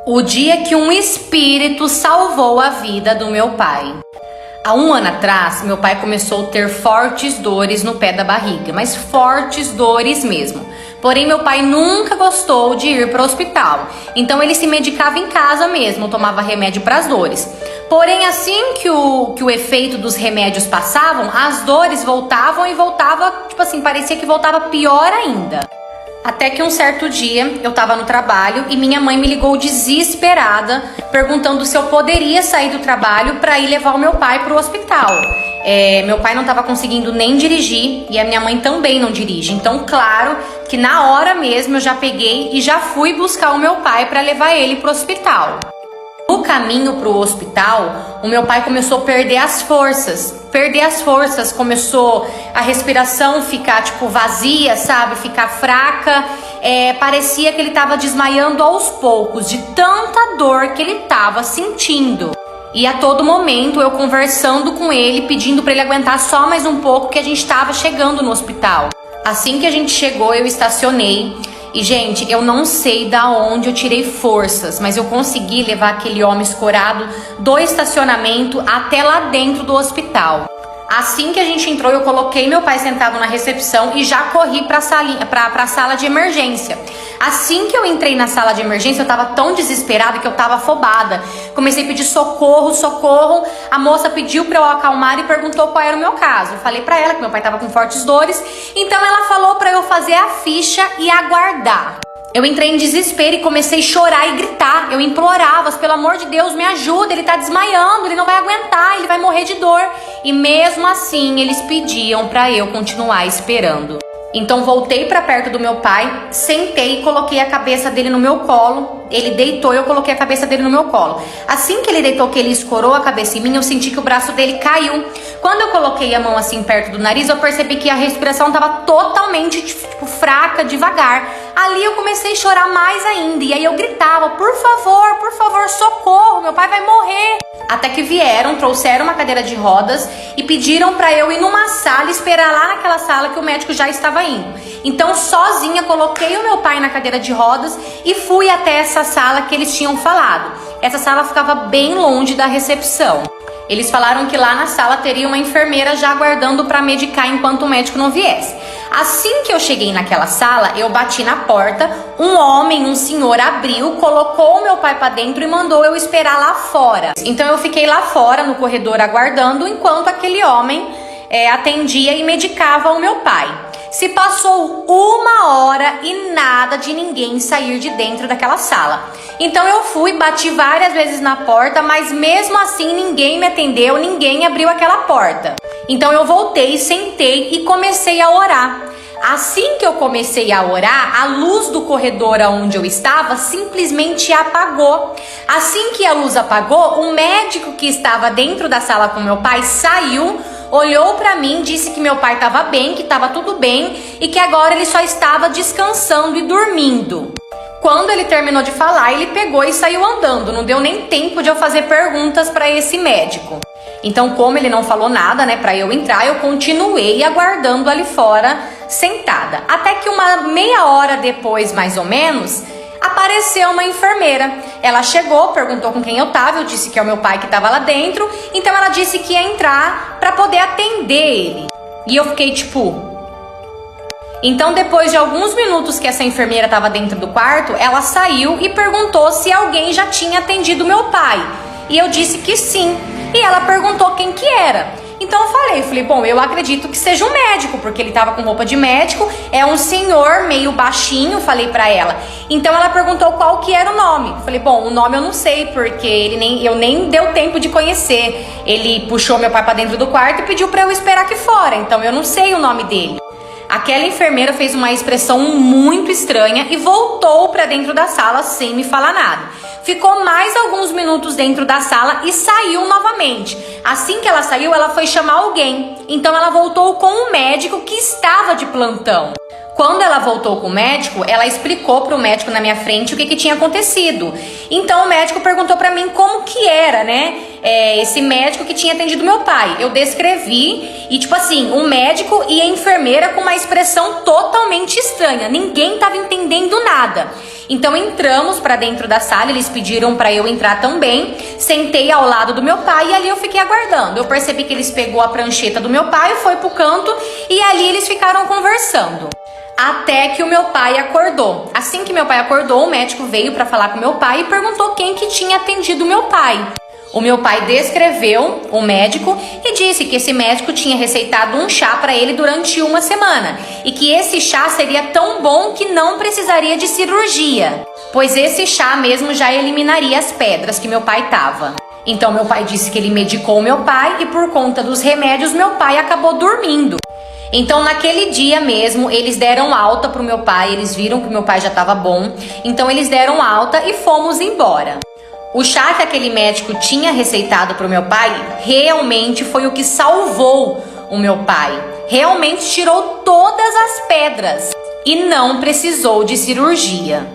O dia que um espírito salvou a vida do meu pai. Há um ano atrás, meu pai começou a ter fortes dores no pé da barriga, mas fortes dores mesmo. Porém, meu pai nunca gostou de ir para o hospital, então ele se medicava em casa mesmo, tomava remédio para as dores. Porém, assim que o efeito dos remédios passavam, as dores voltavam e voltava, parecia que voltava pior ainda. Até que um certo dia eu tava no trabalho e minha mãe me ligou desesperada, perguntando se eu poderia sair do trabalho para ir levar o meu pai pro hospital. Meu pai não tava conseguindo nem dirigir e a minha mãe também não dirige. Então, claro que na hora mesmo eu já peguei e já fui buscar o meu pai para levar ele pro hospital. No caminho pro hospital, o meu pai começou a perder as forças. Começou a respiração ficar vazia, sabe? Ficar fraca. Parecia que ele tava desmaiando aos poucos, de tanta dor que ele tava sentindo. E a todo momento eu conversando com ele, pedindo para ele aguentar só mais um pouco, que a gente tava chegando no hospital. Assim que a gente chegou, eu estacionei. E, gente, eu não sei da onde eu tirei forças, mas eu consegui levar aquele homem escorado do estacionamento até lá dentro do hospital. Assim que a gente entrou, eu coloquei meu pai sentado na recepção e já corri para a sala de emergência. Assim que eu entrei na sala de emergência, eu tava tão desesperada que eu tava afobada. Comecei a pedir socorro, socorro. A moça pediu para eu acalmar e perguntou qual era o meu caso. Eu falei para ela que meu pai tava com fortes dores, então ela falou para eu fazer a ficha e aguardar. Eu entrei em desespero e comecei a chorar e gritar. Eu implorava, pelo amor de Deus, me ajuda, ele tá desmaiando, ele não vai aguentar, ele vai morrer de dor. E mesmo assim, eles pediam para eu continuar esperando. Então voltei para perto do meu pai, sentei e coloquei a cabeça dele no meu colo. Ele deitou e eu coloquei a cabeça dele no meu colo. Assim que ele deitou, que ele escorou a cabeça em mim, eu senti que o braço dele caiu. Quando eu coloquei a mão assim perto do nariz, eu percebi que a respiração estava totalmente fraca, devagar. Ali eu comecei a chorar mais ainda. E aí eu gritava, por favor, socorro, meu pai vai morrer. Até que trouxeram uma cadeira de rodas e pediram para eu ir numa sala, esperar lá naquela sala que o médico já estava indo. Então, sozinha, coloquei o meu pai na cadeira de rodas e fui até essa sala que eles tinham falado. Essa sala ficava bem longe da recepção. Eles falaram que lá na sala teria uma enfermeira já aguardando para medicar enquanto o médico não viesse. Assim que eu cheguei naquela sala, eu bati na porta, um senhor abriu, colocou o meu pai para dentro e mandou eu esperar lá fora. Então eu fiquei lá fora no corredor aguardando enquanto aquele homem atendia e medicava o meu pai. Se passou 1 hora e nada de ninguém sair de dentro daquela sala. Então eu fui, bati várias vezes na porta, mas mesmo assim ninguém me atendeu, ninguém abriu aquela porta. Então eu voltei, sentei e comecei a orar. Assim que eu comecei a orar, a luz do corredor onde eu estava simplesmente apagou. Assim que a luz apagou, o médico que estava dentro da sala com meu pai saiu, olhou para mim, disse que meu pai estava bem, que estava tudo bem e que agora ele só estava descansando e dormindo. Quando ele terminou de falar, ele pegou e saiu andando. Não deu nem tempo de eu fazer perguntas para esse médico. Então, como ele não falou nada, para eu entrar, eu continuei aguardando ali fora, sentada. Até que uma meia hora depois, mais ou menos, apareceu uma enfermeira. Ela chegou, perguntou com quem eu tava, eu disse que é o meu pai que estava lá dentro. Então ela disse que ia entrar para poder atender ele. E eu fiquei Então, depois de alguns minutos que essa enfermeira estava dentro do quarto, ela saiu e perguntou se alguém já tinha atendido meu pai. E eu disse que sim. E ela perguntou quem que era. Então eu falei, bom, eu acredito que seja um médico, porque ele estava com roupa de médico, é um senhor meio baixinho, falei pra ela. Então ela perguntou qual que era o nome. Falei, bom, o nome eu não sei, porque eu nem deu tempo de conhecer. Ele puxou meu pai pra dentro do quarto e pediu pra eu esperar aqui fora, então eu não sei o nome dele. Aquela enfermeira fez uma expressão muito estranha e voltou pra dentro da sala sem me falar nada. Ficou mais alguns minutos dentro da sala e saiu novamente. Assim que ela saiu, ela foi chamar alguém. Então ela voltou com um médico que estava de plantão. Quando ela voltou com o médico, ela explicou para o médico na minha frente o que tinha acontecido. Então o médico perguntou para mim como que era, esse médico que tinha atendido meu pai. Eu descrevi e o médico e a enfermeira com uma expressão totalmente estranha. Ninguém estava entendendo nada. Então entramos para dentro da sala, eles pediram para eu entrar também. Sentei ao lado do meu pai e ali eu fiquei aguardando. Eu percebi que eles pegou a prancheta do meu pai, foi pro canto e ali eles ficaram conversando. Até que o meu pai acordou. Assim que meu pai acordou, o médico veio para falar com meu pai e perguntou quem que tinha atendido meu pai. O meu pai descreveu o médico e disse que esse médico tinha receitado um chá para ele durante uma semana e que esse chá seria tão bom que não precisaria de cirurgia, pois esse chá mesmo já eliminaria as pedras que meu pai tava. Então meu pai disse que ele medicou meu pai e por conta dos remédios meu pai acabou dormindo. Então naquele dia mesmo eles deram alta pro meu pai, eles viram que meu pai já estava bom, então eles deram alta e fomos embora. O chá que aquele médico tinha receitado para o meu pai realmente foi o que salvou o meu pai. Realmente tirou todas as pedras e não precisou de cirurgia.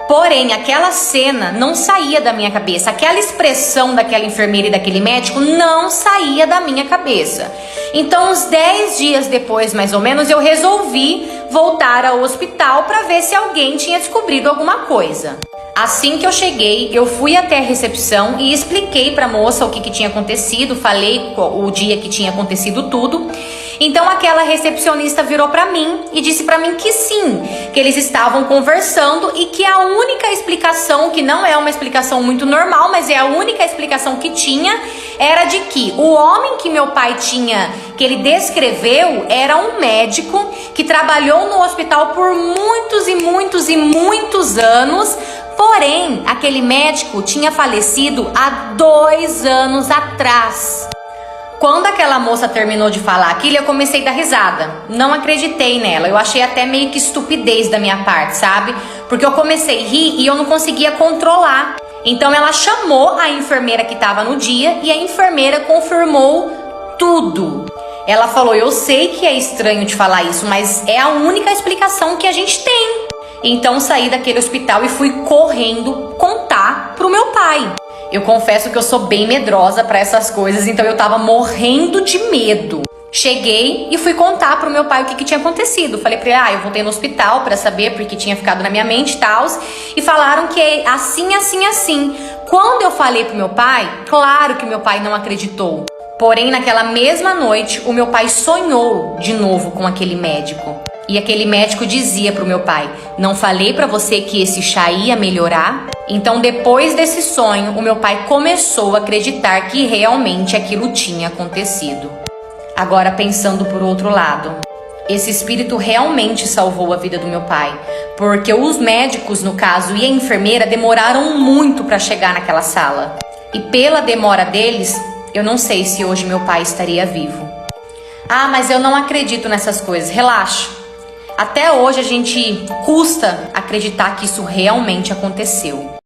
Porém, aquela cena não saía da minha cabeça. Aquela expressão daquela enfermeira e daquele médico não saía da minha cabeça. Então, uns 10 dias depois, mais ou menos, eu resolvi voltar ao hospital para ver se alguém tinha descobrido alguma coisa. Assim que eu cheguei, eu fui até a recepção e expliquei para a moça o que tinha acontecido, falei o dia que tinha acontecido tudo. Então aquela recepcionista virou para mim e disse para mim que sim, que eles estavam conversando e que a única explicação, que não é uma explicação muito normal, mas é a única explicação que tinha, era de que o homem que meu pai tinha, que ele descreveu, era um médico que trabalhou no hospital por muitos e muitos e muitos anos. Porém, aquele médico tinha falecido há 2 anos atrás. Quando aquela moça terminou de falar aquilo, eu comecei a dar risada. Não acreditei nela. Eu achei até meio que estupidez da minha parte, sabe? Porque eu comecei a rir e eu não conseguia controlar. Então ela chamou a enfermeira que estava no dia e a enfermeira confirmou tudo. Ela falou: eu sei que é estranho te falar isso, mas é a única explicação que a gente tem. Então saí daquele hospital e fui correndo contar pro meu pai. Eu confesso que eu sou bem medrosa para essas coisas, então eu tava morrendo de medo. Cheguei e fui contar pro meu pai o que tinha acontecido. Falei pra ele: eu voltei no hospital para saber porque tinha ficado na minha mente e tal. E falaram que é assim, assim, assim. Quando eu falei pro meu pai, claro que meu pai não acreditou. Porém, naquela mesma noite, o meu pai sonhou de novo com aquele médico. E aquele médico dizia pro meu pai: não falei pra você que esse chá ia melhorar? Então, depois desse sonho, o meu pai começou a acreditar que realmente aquilo tinha acontecido. Agora, pensando por outro lado, esse espírito realmente salvou a vida do meu pai, porque os médicos, no caso, e a enfermeira demoraram muito para chegar naquela sala. E pela demora deles, eu não sei se hoje meu pai estaria vivo. Mas eu não acredito nessas coisas. Relaxa. Até hoje a gente custa acreditar que isso realmente aconteceu.